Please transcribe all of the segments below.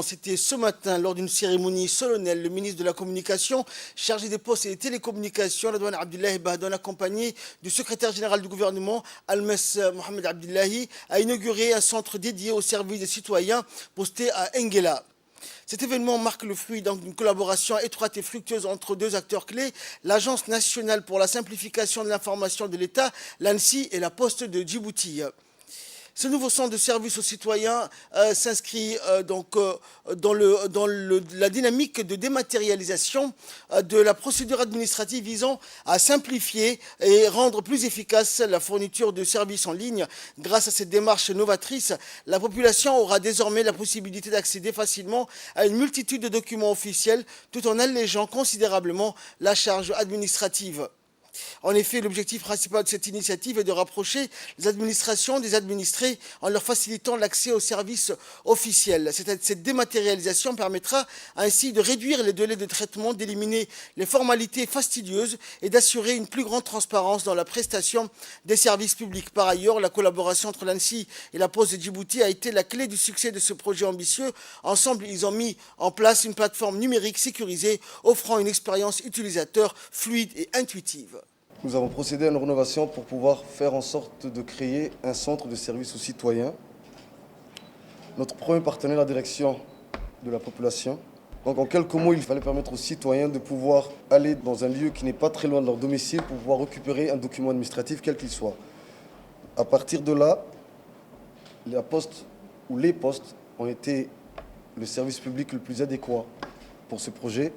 C'était ce matin lors d'une cérémonie solennelle. Le ministre de la Communication, chargé des Postes et des Télécommunications, Redouane Abdullahi Bahdoun, accompagné du secrétaire général du gouvernement, Almes Mohamed Abdullahi, a inauguré un centre dédié au service des citoyens posté à Nguela. Cet événement marque le fruit d'une collaboration étroite et fructueuse entre deux acteurs clés, l'Agence nationale pour la simplification de l'information de l'État, l'ANSI, et la Poste de Djibouti. Ce nouveau centre de service aux citoyens s'inscrit dans la dynamique de dématérialisation de la procédure administrative visant à simplifier et rendre plus efficace la fourniture de services en ligne. Grâce à cette démarche novatrice, la population aura désormais la possibilité d'accéder facilement à une multitude de documents officiels tout en allégeant considérablement la charge administrative. En effet, l'objectif principal de cette initiative est de rapprocher les administrations des administrés en leur facilitant l'accès aux services officiels. Cette dématérialisation permettra ainsi de réduire les délais de traitement, d'éliminer les formalités fastidieuses et d'assurer une plus grande transparence dans la prestation des services publics. Par ailleurs, la collaboration entre l'ANSI et la Poste de Djibouti a été la clé du succès de ce projet ambitieux. Ensemble, ils ont mis en place une plateforme numérique sécurisée offrant une expérience utilisateur fluide et intuitive. Nous avons procédé à une rénovation pour pouvoir faire en sorte de créer un centre de service aux citoyens. Notre premier partenaire, la direction de la population. Donc en quelques mots, il fallait permettre aux citoyens de pouvoir aller dans un lieu qui n'est pas très loin de leur domicile pour pouvoir récupérer un document administratif quel qu'il soit. À partir de là, la poste ou les postes ont été le service public le plus adéquat pour ce projet.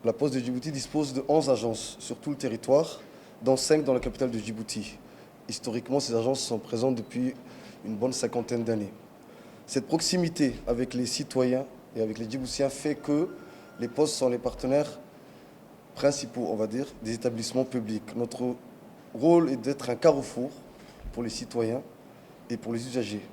La Poste de Djibouti dispose de 11 agences sur tout le territoire, dont 5 dans la capitale de Djibouti. Historiquement, ces agences sont présentes depuis une bonne cinquantaine d'années. Cette proximité avec les citoyens et avec les Djiboutiens fait que les postes sont les partenaires principaux, on va dire, des établissements publics. Notre rôle est d'être un carrefour pour les citoyens et pour les usagers.